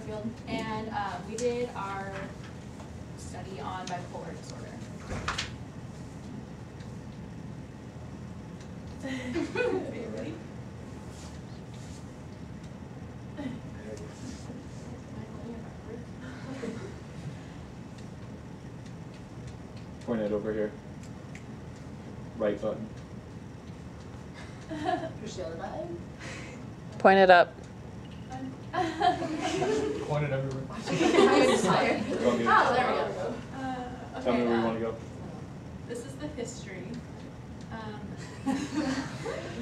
Garfield, and we did our study on bipolar disorder. Are you ready? Point it over here. Right button. Push the other button. Point it up. Point it everywhere. Oh, there we go. Tell me where you want to go. This is the history.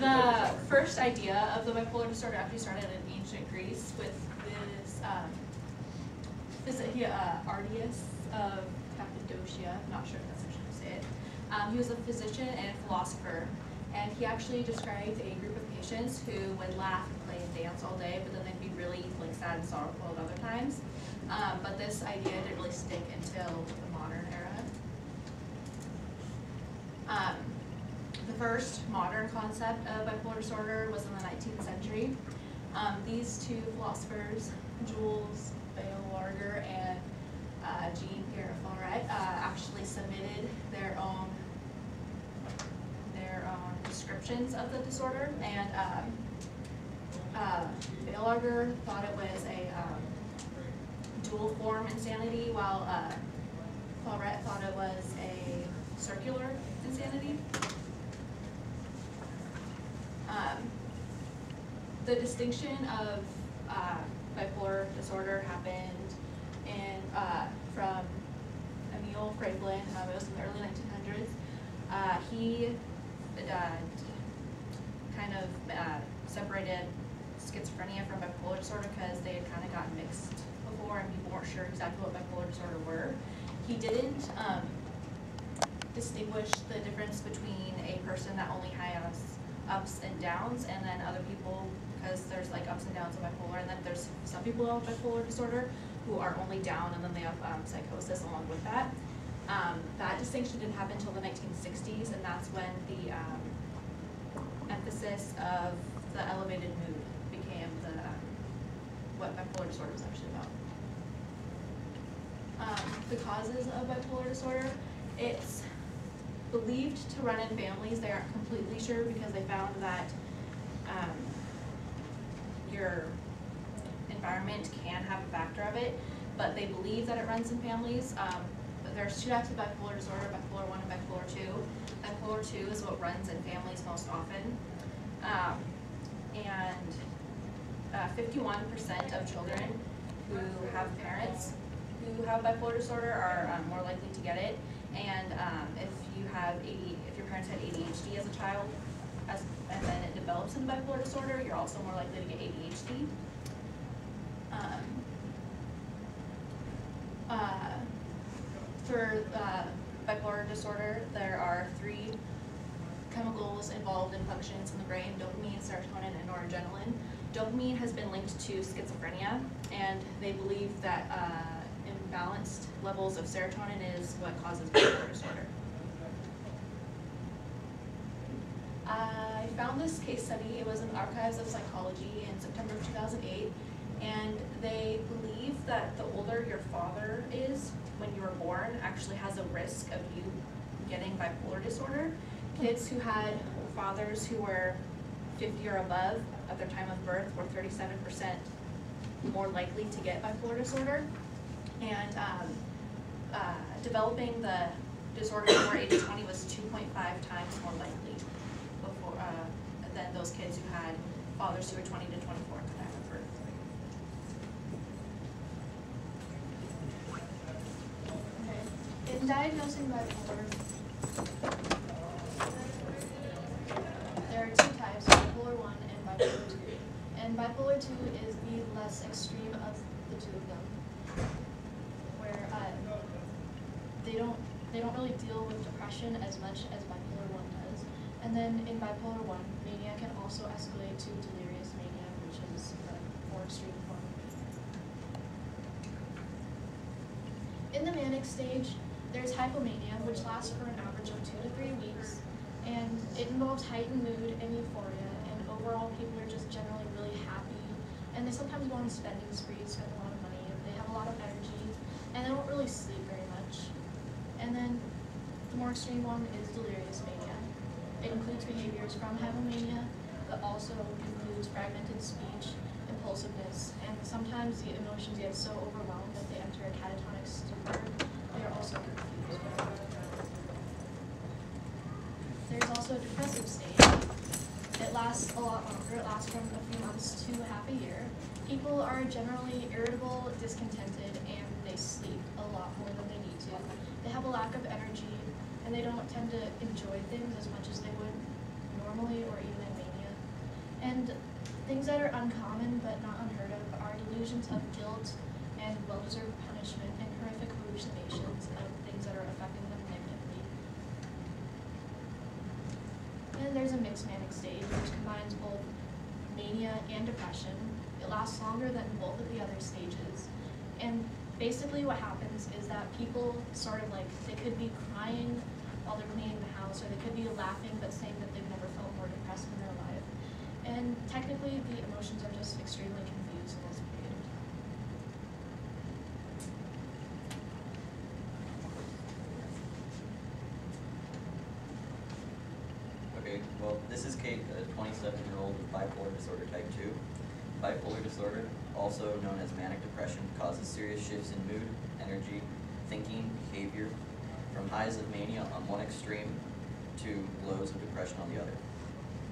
The first idea of the bipolar disorder actually started in ancient Greece with this Ardius of Cappadocia. I'm not sure if that's how you say it. He was a physician and a philosopher, and he actually described a group of patients who would laugh and play and dance all day, but then they'd be really sad and sorrowful at other times. But this idea didn't really stick until the modern era. The first modern concept of bipolar disorder was in the 19th century. These two philosophers, Jules Baillarger and Jean-Pierre Fauré, actually submitted their own descriptions of the disorder, and Baillarger thought it was a dual form insanity, while Fauré thought it was a circular insanity. The distinction of bipolar disorder happened from Emil Kraepelin. It was in the early 1900s. He kind of separated schizophrenia from bipolar disorder because they had kind of gotten mixed before and people weren't sure exactly what bipolar disorder were. He didn't distinguish the difference between a person that only has ups and downs and then other people, because there's like ups and downs of bipolar, and then there's some people with bipolar disorder who are only down and then they have psychosis along with that. That distinction didn't happen until the 1960s, and that's when the emphasis of the elevated mood became what bipolar disorder was actually about. The causes of bipolar disorder, it's believed to run in families. They aren't completely sure because they found that your environment can have a factor of it, but they believe that it runs in families. But there's two types of bipolar disorder, bipolar 1 and bipolar 2. Bipolar 2 is what runs in families most often. And 51% of children who have parents who have bipolar disorder are more likely to get it. And if your parents had ADHD as a child, and then it develops into bipolar disorder, you're also more likely to get ADHD. For bipolar disorder, there are 3 chemicals involved in functions in the brain: dopamine, serotonin, and noradrenaline. Dopamine has been linked to schizophrenia, and they believe that imbalanced levels of serotonin is what causes bipolar disorder. I found this case study. It was in the Archives of Psychology in September of 2008, and they believe that the older your father is when you were born actually has a risk of you getting bipolar disorder. Kids who had fathers who were 50 or above at their time of birth were 37% more likely to get bipolar disorder. And developing the disorder before age 20 was 2.5 times more likely than those kids who had fathers who were 20 to 24 at the time of birth. Okay. In diagnosing bipolar, there are 2 types, bipolar 1 and bipolar 2. And bipolar 2 is the less extreme of the 2 of them, where they don't really deal with depression as much as bipolar 1 does. And then in bipolar 1, mania can also escalate to delirious mania, which is the more extreme form. In the manic stage, there's hypomania, which lasts for an average of 2 to 3 weeks, and it involves heightened mood and euphoria, and overall people are just generally really happy, and they sometimes go on spending sprees, spend a lot of money, lot of energy, and they don't really sleep very much. And then the more extreme one is delirious mania. It includes behaviors from hypomania, but also includes fragmented speech, impulsiveness, and sometimes the emotions get so overwhelmed that they enter a catatonic stupor. They are also confused. There's also a depressive state. It lasts a lot longer. It lasts from a few months to half a year. People are generally irritable, discontented, and they sleep a lot more than they need to. They have a lack of energy, and they don't tend to enjoy things as much as they would normally or even in mania. And things that are uncommon but not unheard of are delusions of guilt and well-deserved punishment and horrific hallucinations of things that are affecting them negatively. And there's a mixed manic stage, which combines both mania and depression. It lasts longer than both of the other stages. And basically what happens is that people sort of like, they could be crying while they're cleaning the house, or they could be laughing but saying that they've never felt more depressed in their life. And technically the emotions are just extremely confused in this period of time. Okay, well, this is Kate, a 27-year-old with bipolar disorder type 2. Bipolar disorder, also known as manic depression, causes serious shifts in mood, energy, thinking, behavior, from highs of mania on one extreme to lows of depression on the other.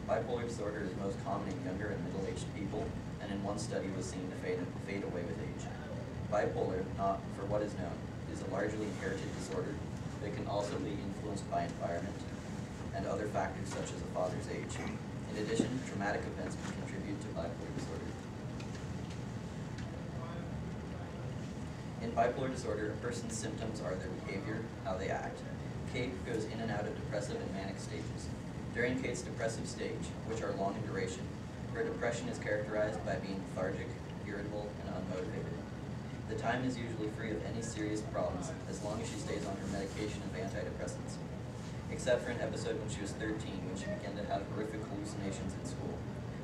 Bipolar disorder is most common in younger and middle-aged people, and in one study was seen to fade away with age. Bipolar, not for what is known, is a largely inherited disorder that can also be influenced by environment and other factors such as a father's age. In addition, traumatic events can contribute to bipolar disorder. In bipolar disorder, a person's symptoms are their behavior, how they act. Kate goes in and out of depressive and manic stages. During Kate's depressive stage, which are long in duration, her depression is characterized by being lethargic, irritable, and unmotivated. The time is usually free of any serious problems as long as she stays on her medication of antidepressants, except for an episode when she was 13 when she began to have horrific hallucinations in school,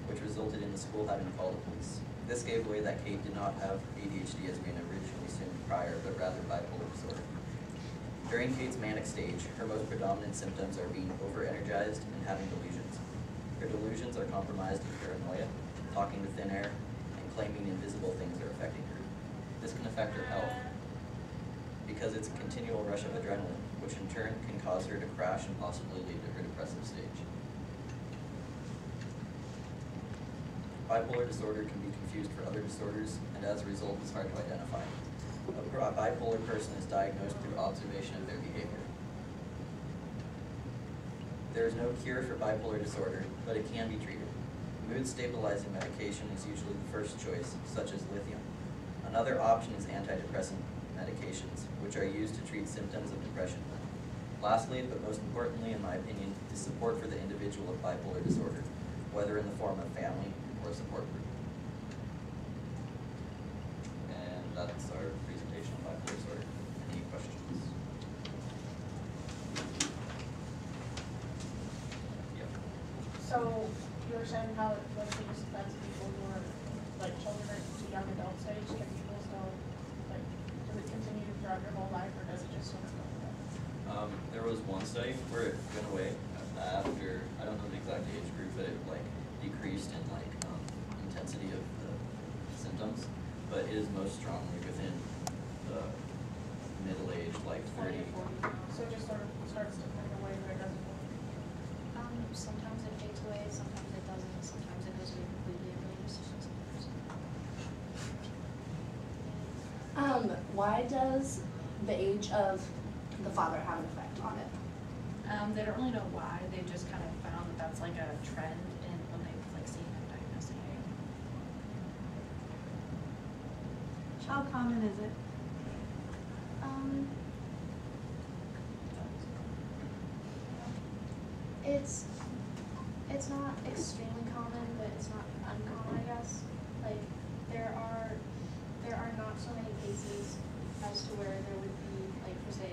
which resulted in the school having to call the police. This gave away that Kate did not have ADHD as being originally assumed prior, but rather bipolar disorder. During Kate's manic stage, her most predominant symptoms are being over-energized and having delusions. Her delusions are compromised in paranoia, talking to thin air, and claiming invisible things are affecting her. This can affect her health because it's a continual rush of adrenaline, which in turn can cause her to crash and possibly lead to her depressive stage. Bipolar disorder can be confused for other disorders, and as a result is hard to identify. A bipolar person is diagnosed through observation of their behavior. There is no cure for bipolar disorder, but it can be treated. Mood stabilizing medication is usually the first choice, such as lithium. Another option is antidepressant medications, which are used to treat symptoms of depression. Lastly, but most importantly in my opinion, is support for the individual with bipolar disorder, whether in the form of family or support group. And that's our presentation on bipolar disorder. Any questions? Yep. So you were saying how it mostly just affects people who are like children to young adult stage. Can people still like, does it continue throughout your whole life, or does it just sort of go away? There was one study where it went away after, I don't know the exact age group, but it like decreased in like intensity of the symptoms, but it is most strongly within the middle age, like 30. 40. So it just sort of starts to fade away, but it doesn't. Sometimes it fades away, sometimes it doesn't, sometimes it goes away completely. It really just depends on the person. Why does the age of the father have an effect on it? They don't really know why, they just kind of found that that's like a trend in when they like see him diagnosing it. How common is it? It's not extremely common, but it's not uncommon, I guess. Like there are not so many cases as to where there would be like for say